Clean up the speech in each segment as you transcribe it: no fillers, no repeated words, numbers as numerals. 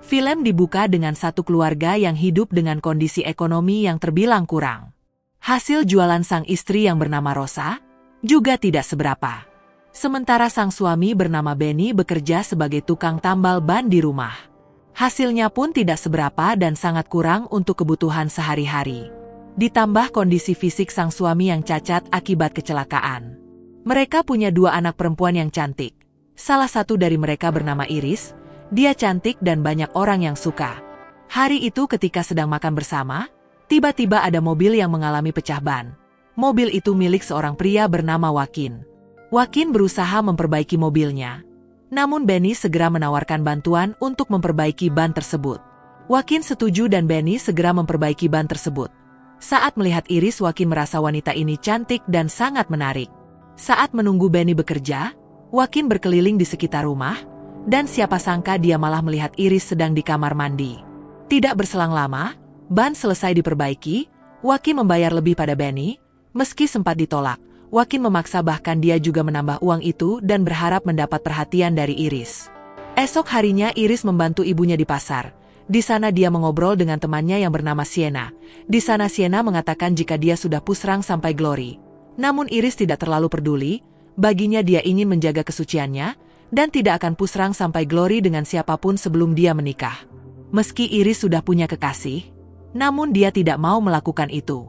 Film dibuka dengan satu keluarga yang hidup dengan kondisi ekonomi yang terbilang kurang. Hasil jualan sang istri yang bernama Rosa juga tidak seberapa. Sementara sang suami bernama Benny bekerja sebagai tukang tambal ban di rumah. Hasilnya pun tidak seberapa dan sangat kurang untuk kebutuhan sehari-hari. Ditambah kondisi fisik sang suami yang cacat akibat kecelakaan. Mereka punya 2 anak perempuan yang cantik. Salah satu dari mereka bernama Iris. Dia cantik dan banyak orang yang suka. Hari itu ketika sedang makan bersama, tiba-tiba ada mobil yang mengalami pecah ban. Mobil itu milik seorang pria bernama Joaquin. Joaquin berusaha memperbaiki mobilnya. Namun Benny segera menawarkan bantuan untuk memperbaiki ban tersebut. Joaquin setuju dan Benny segera memperbaiki ban tersebut. Saat melihat Iris, Joaquin merasa wanita ini cantik dan sangat menarik. Saat menunggu Benny bekerja, Joaquin berkeliling di sekitar rumah, dan siapa sangka dia malah melihat Iris sedang di kamar mandi. Tidak berselang lama, ban selesai diperbaiki, Joaquin membayar lebih pada Benny. Meski sempat ditolak, Joaquin memaksa bahkan dia juga menambah uang itu dan berharap mendapat perhatian dari Iris. Esok harinya Iris membantu ibunya di pasar. Di sana dia mengobrol dengan temannya yang bernama Sienna. Di sana Sienna mengatakan jika dia sudah pusrang sampai Glory. Namun Iris tidak terlalu peduli, baginya dia ingin menjaga kesuciannya, dan tidak akan pusrang sampai Glory dengan siapapun sebelum dia menikah. Meski Iris sudah punya kekasih, namun dia tidak mau melakukan itu.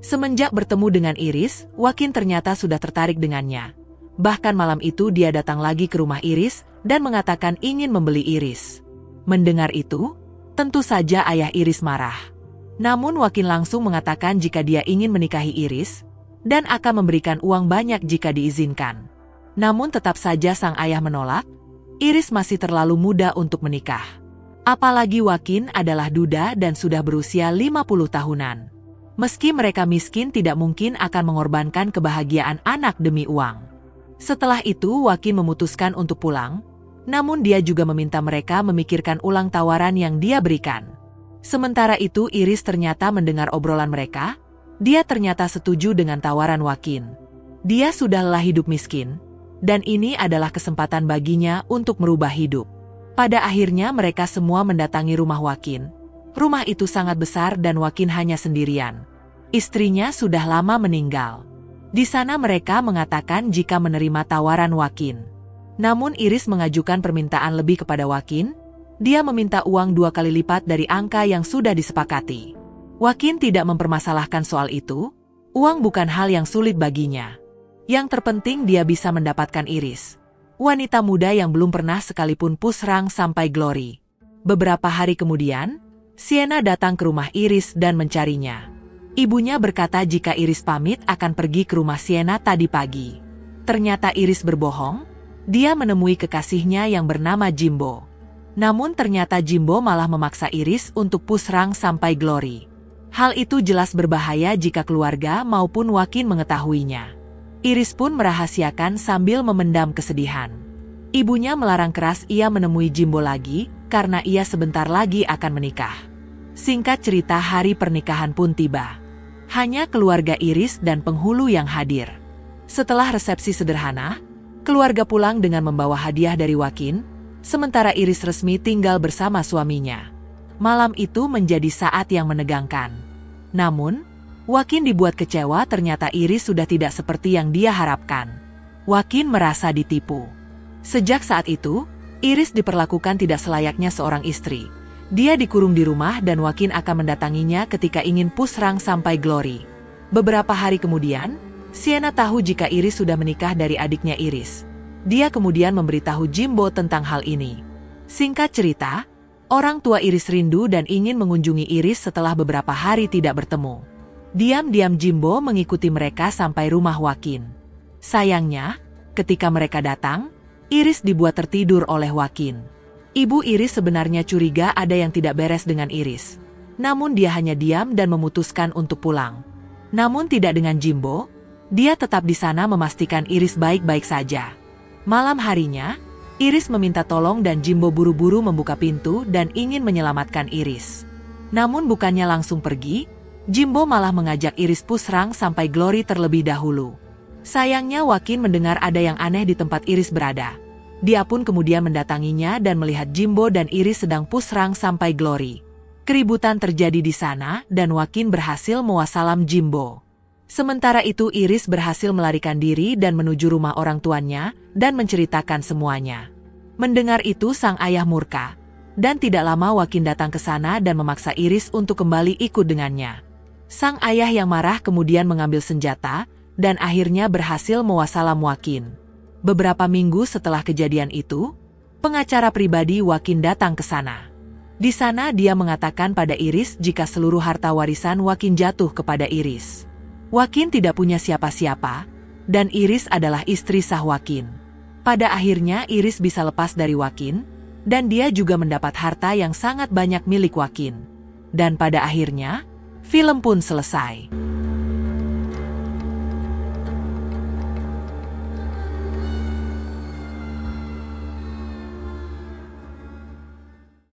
Semenjak bertemu dengan Iris, Joaquin ternyata sudah tertarik dengannya. Bahkan malam itu dia datang lagi ke rumah Iris dan mengatakan ingin membeli Iris. Mendengar itu, tentu saja ayah Iris marah. Namun Joaquin langsung mengatakan jika dia ingin menikahi Iris, dan akan memberikan uang banyak jika diizinkan. Namun tetap saja sang ayah menolak, Iris masih terlalu muda untuk menikah. Apalagi Joaquin adalah duda dan sudah berusia 50 tahunan. Meski mereka miskin tidak mungkin akan mengorbankan kebahagiaan anak demi uang. Setelah itu Joaquin memutuskan untuk pulang, namun dia juga meminta mereka memikirkan ulang tawaran yang dia berikan. Sementara itu Iris ternyata mendengar obrolan mereka, dia ternyata setuju dengan tawaran Joaquin. Dia sudah lelah hidup miskin, dan ini adalah kesempatan baginya untuk merubah hidup. Pada akhirnya mereka semua mendatangi rumah Joaquin. Rumah itu sangat besar dan Joaquin hanya sendirian. Istrinya sudah lama meninggal. Di sana mereka mengatakan jika menerima tawaran Joaquin. Namun Iris mengajukan permintaan lebih kepada Joaquin. Dia meminta uang 2 kali lipat dari angka yang sudah disepakati. Joaquin tidak mempermasalahkan soal itu. Uang bukan hal yang sulit baginya. Yang terpenting dia bisa mendapatkan Iris, wanita muda yang belum pernah sekalipun pusrang sampai Glory. Beberapa hari kemudian, Sienna datang ke rumah Iris dan mencarinya. Ibunya berkata jika Iris pamit akan pergi ke rumah Sienna tadi pagi. Ternyata Iris berbohong, dia menemui kekasihnya yang bernama Jimbo. Namun ternyata Jimbo malah memaksa Iris untuk pusrang sampai Glory. Hal itu jelas berbahaya jika keluarga maupun Joaquin mengetahuinya. Iris pun merahasiakan sambil memendam kesedihan. Ibunya melarang keras ia menemui Jimbo lagi, karena ia sebentar lagi akan menikah. Singkat cerita hari pernikahan pun tiba. Hanya keluarga Iris dan penghulu yang hadir. Setelah resepsi sederhana, keluarga pulang dengan membawa hadiah dari Joaquin, sementara Iris resmi tinggal bersama suaminya. Malam itu menjadi saat yang menegangkan. Namun, Joaquin dibuat kecewa ternyata Iris sudah tidak seperti yang dia harapkan. Joaquin merasa ditipu. Sejak saat itu, Iris diperlakukan tidak selayaknya seorang istri. Dia dikurung di rumah dan Joaquin akan mendatanginya ketika ingin pusrang sampai Glory. Beberapa hari kemudian, Sienna tahu jika Iris sudah menikah dari adiknya Iris. Dia kemudian memberitahu Jimbo tentang hal ini. Singkat cerita, orang tua Iris rindu dan ingin mengunjungi Iris setelah beberapa hari tidak bertemu. Diam-diam Jimbo mengikuti mereka sampai rumah Joaquin. Sayangnya, ketika mereka datang, Iris dibuat tertidur oleh Joaquin. Ibu Iris sebenarnya curiga ada yang tidak beres dengan Iris. Namun dia hanya diam dan memutuskan untuk pulang. Namun tidak dengan Jimbo, dia tetap di sana memastikan Iris baik-baik saja. Malam harinya, Iris meminta tolong dan Jimbo buru-buru membuka pintu dan ingin menyelamatkan Iris. Namun bukannya langsung pergi, Jimbo malah mengajak Iris pusrang sampai Glory terlebih dahulu. Sayangnya Joaquin mendengar ada yang aneh di tempat Iris berada. Dia pun kemudian mendatanginya dan melihat Jimbo dan Iris sedang pusrang sampai Glory. Keributan terjadi di sana dan Joaquin berhasil mewasalam Jimbo. Sementara itu Iris berhasil melarikan diri dan menuju rumah orang tuanya dan menceritakan semuanya. Mendengar itu sang ayah murka. Dan tidak lama Joaquin datang ke sana dan memaksa Iris untuk kembali ikut dengannya. Sang ayah yang marah kemudian mengambil senjata dan akhirnya berhasil mewasalam Joaquin. Beberapa minggu setelah kejadian itu, pengacara pribadi Joaquin datang ke sana. Di sana dia mengatakan pada Iris jika seluruh harta warisan Joaquin jatuh kepada Iris. Joaquin tidak punya siapa-siapa, dan Iris adalah istri sah Joaquin. Pada akhirnya Iris bisa lepas dari Joaquin, dan dia juga mendapat harta yang sangat banyak milik Joaquin. Dan pada akhirnya, film pun selesai.